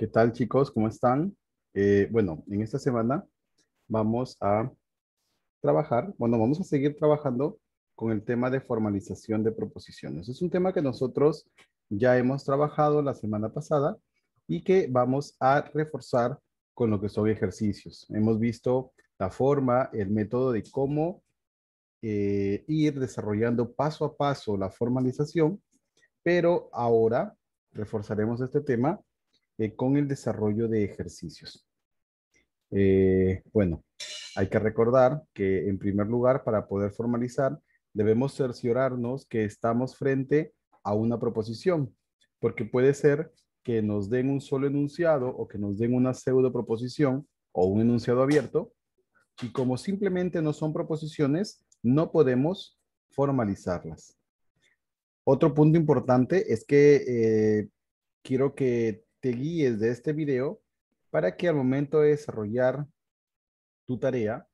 ¿Qué tal, chicos? ¿Cómo están? Bueno, en esta semana vamos a vamos a seguir trabajando con el tema de formalización de proposiciones. Es un tema que nosotros ya hemos trabajado la semana pasada y que vamos a reforzar con lo que son ejercicios. Hemos visto la forma, el método de cómo ir desarrollando paso a paso la formalización, pero ahora reforzaremos este tema con el desarrollo de ejercicios. Bueno, hay que recordar que en primer lugar, para poder formalizar, debemos cerciorarnos que estamos frente a una proposición, porque puede ser que nos den un solo enunciado o que nos den una pseudo proposición o un enunciado abierto, y como simplemente no son proposiciones, no podemos formalizarlas. Otro punto importante es que quiero que te guíes de este video para que al momento de desarrollar tu tarea,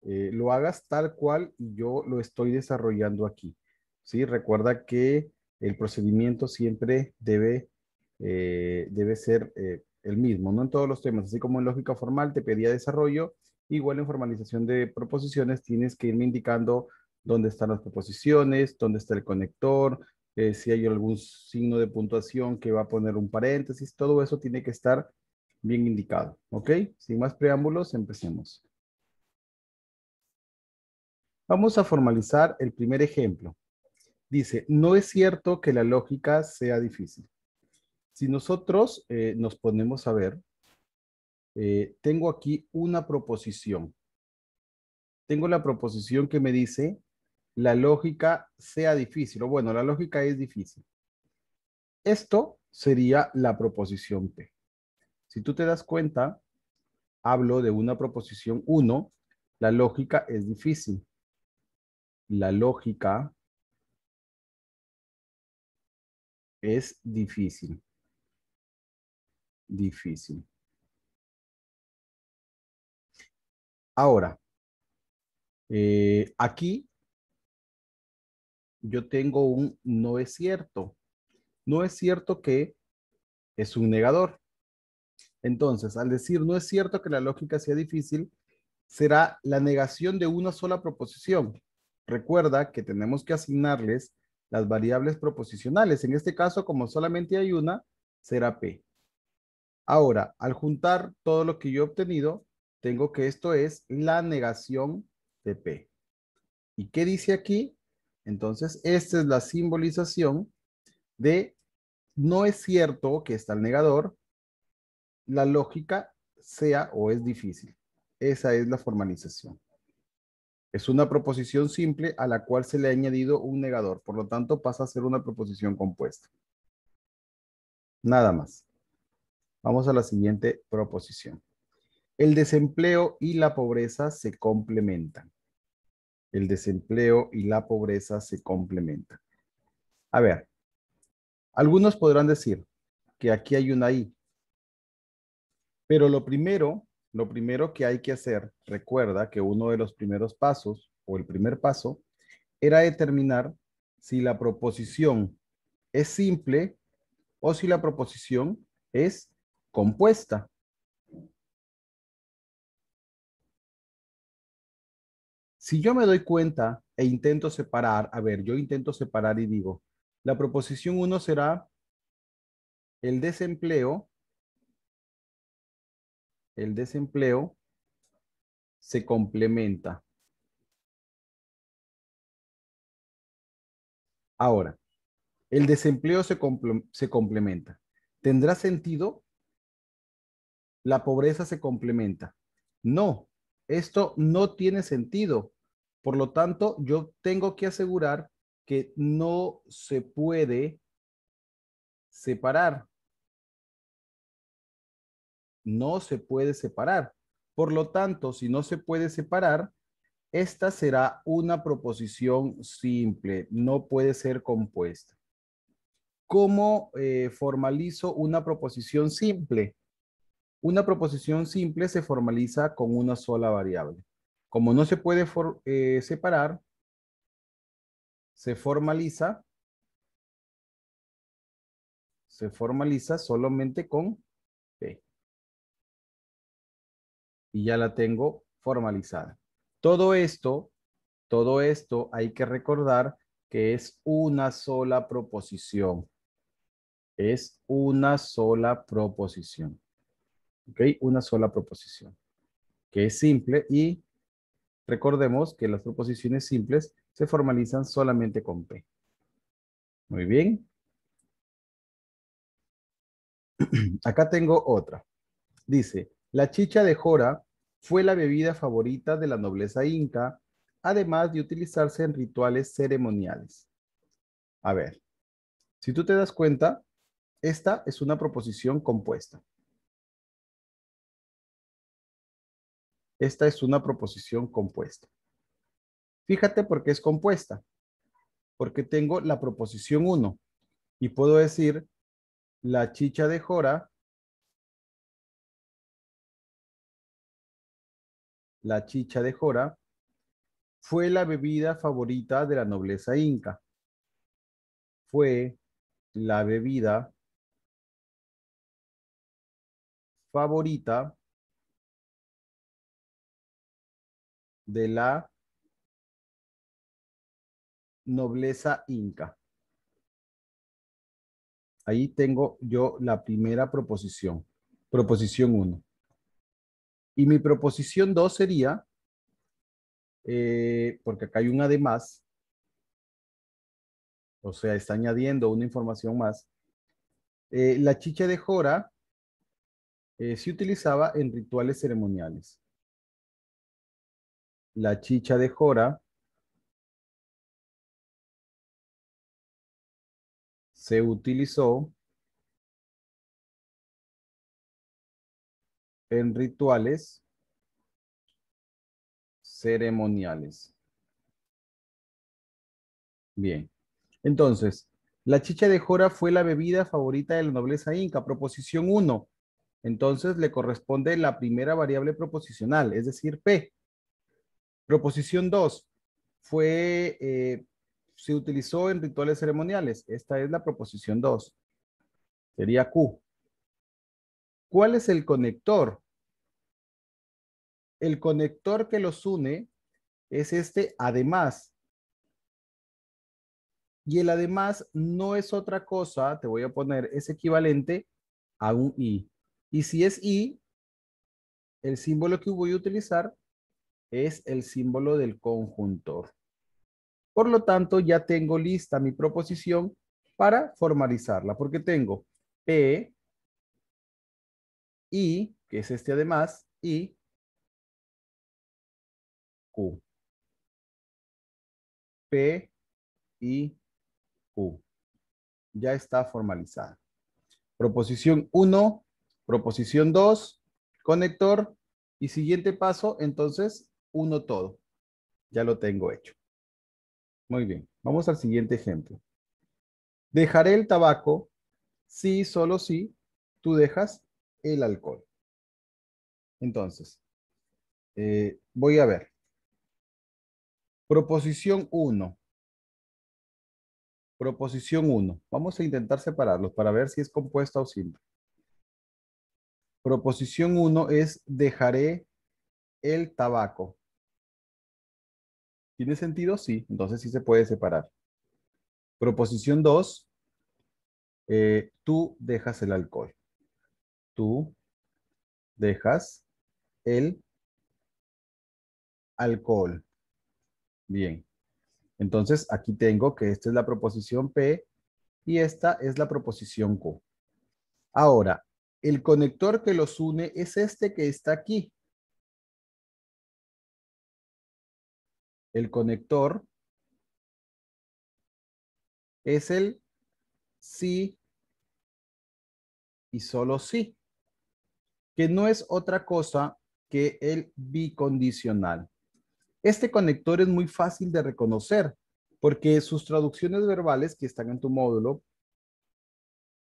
lo hagas tal cual yo lo estoy desarrollando aquí. ¿Sí? Recuerda que el procedimiento siempre debe ser el mismo, no en todos los temas, así como en lógica formal te pedía desarrollo, igual en formalización de proposiciones tienes que irme indicando dónde están las proposiciones, dónde está el conector, si hay algún signo de puntuación que va a poner un paréntesis, todo eso tiene que estar bien indicado, ¿ok? Sin más preámbulos, empecemos. Vamos a formalizar el primer ejemplo. Dice, no es cierto que la lógica sea difícil. Si nosotros nos ponemos a ver, tengo aquí una proposición. Tengo la proposición que me dice, la lógica sea difícil, o bueno, la lógica es difícil. Esto sería la proposición P. Si tú te das cuenta, hablo de una proposición uno. La lógica es difícil. La lógica es difícil. Difícil. Ahora, aquí yo tengo un no es cierto. No es cierto que es un negador. Entonces, al decir no es cierto que la lógica sea difícil, será la negación de una sola proposición. Recuerda que tenemos que asignarles las variables proposicionales. En este caso, como solamente hay una, será P. Ahora, al juntar todo lo que yo he obtenido, tengo que esto es la negación de P. ¿Y qué dice aquí? Entonces, esta es la simbolización de no es cierto que está el negador, la lógica sea o es difícil. Esa es la formalización. Es una proposición simple a la cual se le ha añadido un negador, por lo tanto pasa a ser una proposición compuesta. Nada más. Vamos a la siguiente proposición. El desempleo y la pobreza se complementan. El desempleo y la pobreza se complementan. A ver, algunos podrán decir que aquí hay una I, pero lo primero que hay que hacer, recuerda que uno de los primeros pasos o el primer paso era determinar si la proposición es simple o si la proposición es compuesta. Si yo me doy cuenta e intento separar, a ver, yo intento separar y digo, la proposición uno será el desempleo se complementa. Ahora, el desempleo se complementa. ¿Tendrá sentido? La pobreza se complementa. No, esto no tiene sentido. Por lo tanto, yo tengo que asegurar que no se puede separar. No se puede separar. Por lo tanto, si no se puede separar, esta será una proposición simple, no puede ser compuesta. ¿Cómo formalizo una proposición simple? Una proposición simple se formaliza con una sola variable. Como no se puede separar, se formaliza solamente con y ya la tengo formalizada. Todo esto hay que recordar que es una sola proposición. Es una sola proposición. ¿Ok? Una sola proposición. Que es simple y recordemos que las proposiciones simples se formalizan solamente con P. Muy bien. Acá tengo otra. Dice, la chicha de jora fue la bebida favorita de la nobleza inca, además de utilizarse en rituales ceremoniales. A ver, si tú te das cuenta, esta es una proposición compuesta. Esta es una proposición compuesta. Fíjate por qué es compuesta. Porque tengo la proposición uno y puedo decir la chicha de jora, la chicha de jora fue la bebida favorita de la nobleza inca. Fue la bebida favorita de la nobleza inca. Ahí tengo yo la primera proposición, proposición uno. Y mi proposición 2 sería, porque acá hay un además, o sea, está añadiendo una información más. La chicha de jora se utilizaba en rituales ceremoniales. La chicha de jora se utilizó en rituales ceremoniales. Bien. Entonces, la chicha de jora fue la bebida favorita de la nobleza inca. Proposición uno. Entonces, le corresponde la primera variable proposicional, es decir, P. Proposición 2. Se utilizó en rituales ceremoniales. Esta es la proposición 2. Sería Q. ¿Cuál es el conector? El conector que los une es este además. Y el además no es otra cosa, te voy a poner, es equivalente a un I. Y si es I, el símbolo que voy a utilizar es el símbolo del conjuntor. Por lo tanto, ya tengo lista mi proposición para formalizarla, porque tengo P, I, que es este además, y Q. P, I, Q. Ya está formalizada. Proposición uno, proposición 2, conector, y siguiente paso, entonces, uno todo. Ya lo tengo hecho. Muy bien, vamos al siguiente ejemplo. Dejaré el tabaco si, solo si, tú dejas el alcohol. Entonces, voy a ver. Proposición uno. Proposición uno. Vamos a intentar separarlos para ver si es compuesta o simple. Proposición uno es dejaré el tabaco. ¿Tiene sentido? Sí, entonces sí se puede separar. Proposición 2, tú dejas el alcohol. Tú dejas el alcohol. Bien. Entonces aquí tengo que esta es la proposición P y esta es la proposición Q. Ahora, el conector que los une es este que está aquí. El conector es el sí y solo sí, que no es otra cosa que el bicondicional. Este conector es muy fácil de reconocer porque sus traducciones verbales que están en tu módulo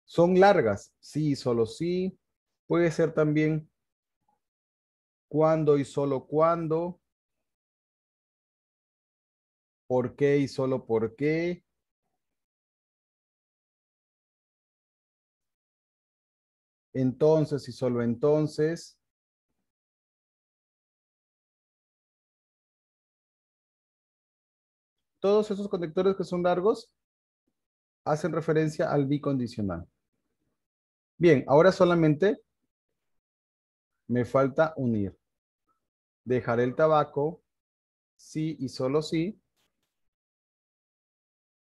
son largas. Sí, solo sí. Puede ser también cuando y solo cuando, por qué y solo por qué, entonces y solo entonces, todos esos conectores que son largos hacen referencia al bicondicional. Bien, ahora solamente me falta unir. Dejaré el tabaco si y solo si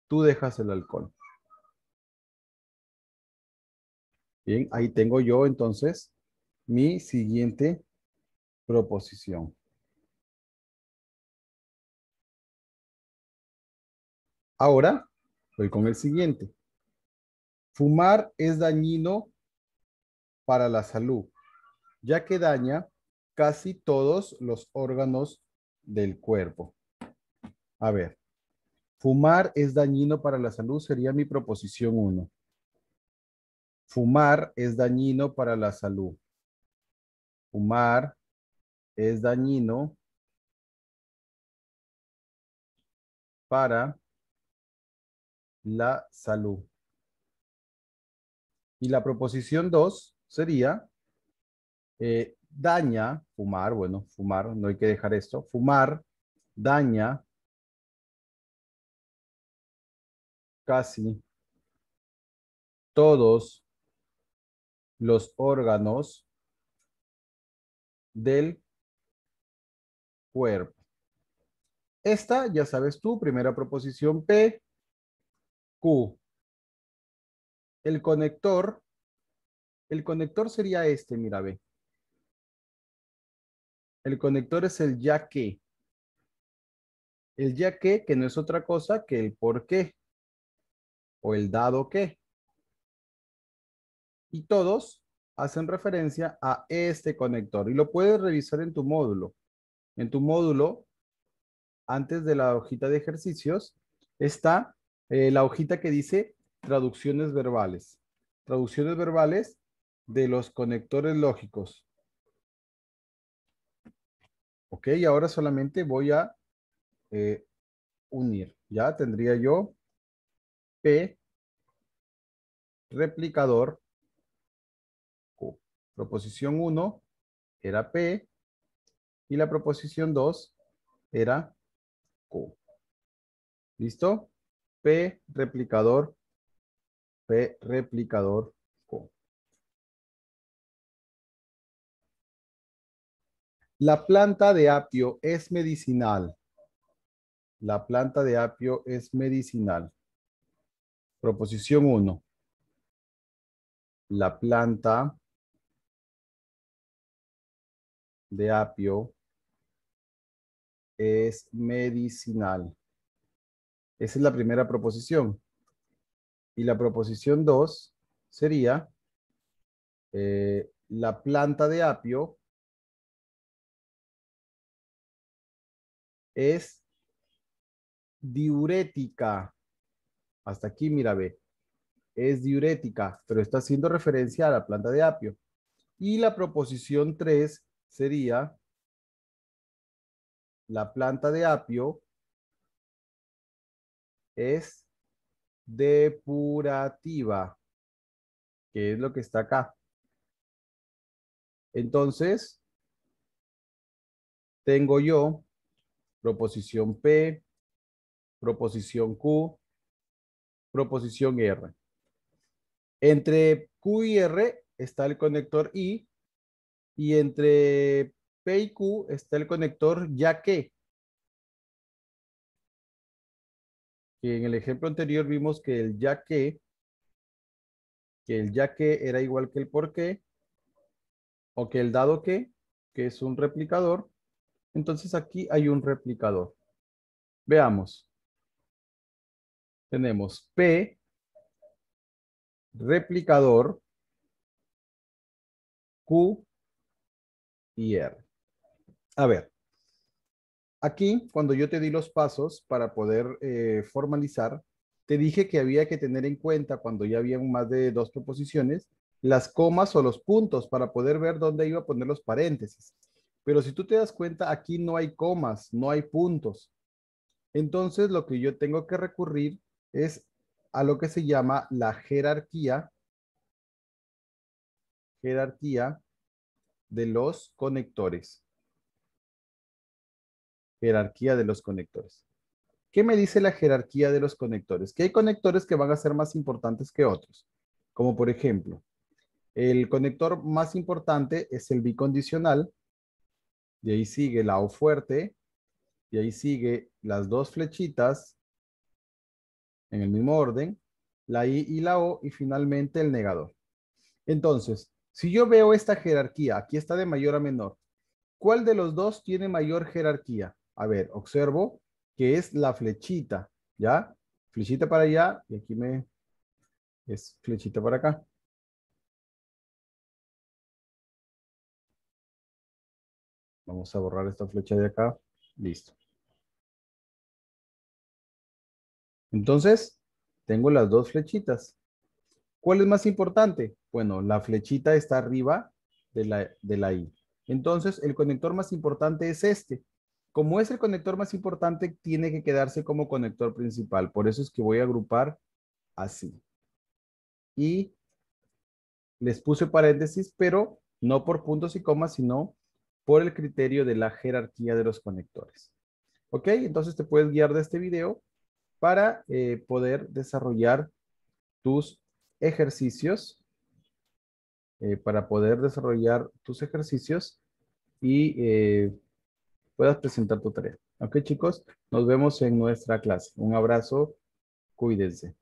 tú dejas el alcohol. Bien, ahí tengo yo entonces mi siguiente proposición. Ahora voy con el siguiente. Fumar es dañino para la salud, ya que daña casi todos los órganos del cuerpo. A ver, fumar es dañino para la salud sería mi proposición 1. Fumar es dañino para la salud. Fumar es dañino para la salud. Y la proposición 2 sería daña, fumar, bueno, fumar, no hay que dejar esto. Fumar daña casi todos los órganos del cuerpo. Esta, ya sabes tú, primera proposición P, Q. El conector sería este, mira, ve. El conector es el ya que. El ya que no es otra cosa que el por qué o el dado que. Y todos hacen referencia a este conector. Y lo puedes revisar en tu módulo. En tu módulo, antes de la hojita de ejercicios, está la hojita que dice traducciones verbales. Traducciones verbales de los conectores lógicos. Ok, ahora solamente voy a unir. Ya tendría yo P replicador Q. Proposición 1 era P y la proposición 2 era Q. ¿Listo? P replicador Q. La planta de apio es medicinal. La planta de apio es medicinal. Proposición 1. La planta de apio es medicinal. Esa es la primera proposición. Y la proposición 2 sería la planta de apio es diurética. Hasta aquí, mira, ve. Es diurética, pero está haciendo referencia a la planta de apio. Y la proposición 3 sería la planta de apio es depurativa, que es lo que está acá. Entonces, tengo yo proposición P, proposición Q, proposición R. Entre Q y R está el conector I y entre P y Q está el conector ya que en el ejemplo anterior vimos que el ya que el ya que era igual que el por qué, o que el dado que es un replicador. Entonces aquí hay un replicador. Veamos. Tenemos P, replicador, Q y R. A ver, aquí cuando yo te di los pasos para poder formalizar, te dije que había que tener en cuenta cuando ya habían más de dos proposiciones, las comas o los puntos para poder ver dónde iba a poner los paréntesis. Pero si tú te das cuenta, aquí no hay comas, no hay puntos. Entonces, lo que yo tengo que recurrir es a lo que se llama la jerarquía de los conectores. Jerarquía de los conectores. ¿Qué me dice la jerarquía de los conectores? Que hay conectores que van a ser más importantes que otros. Como por ejemplo, el conector más importante es el bicondicional. De ahí sigue la O fuerte. De ahí sigue las dos flechitas en el mismo orden. La I y la O y finalmente el negador. Entonces, si yo veo esta jerarquía, aquí está de mayor a menor. ¿Cuál de los dos tiene mayor jerarquía? A ver, observo que es la flechita, ¿ya? Flechita para allá y aquí es flechita para acá. Vamos a borrar esta flecha de acá. Listo. Entonces, tengo las dos flechitas. ¿Cuál es más importante? Bueno, la flechita está arriba de la I. Entonces, el conector más importante es este. Como es el conector más importante, tiene que quedarse como conector principal. Por eso es que voy a agrupar así. Y les puse paréntesis, pero no por puntos y comas, sino por el criterio de la jerarquía de los conectores. ¿Ok? Entonces te puedes guiar de este video para poder desarrollar tus ejercicios, y puedas presentar tu tarea. ¿Ok, chicos? Nos vemos en nuestra clase. Un abrazo. Cuídense.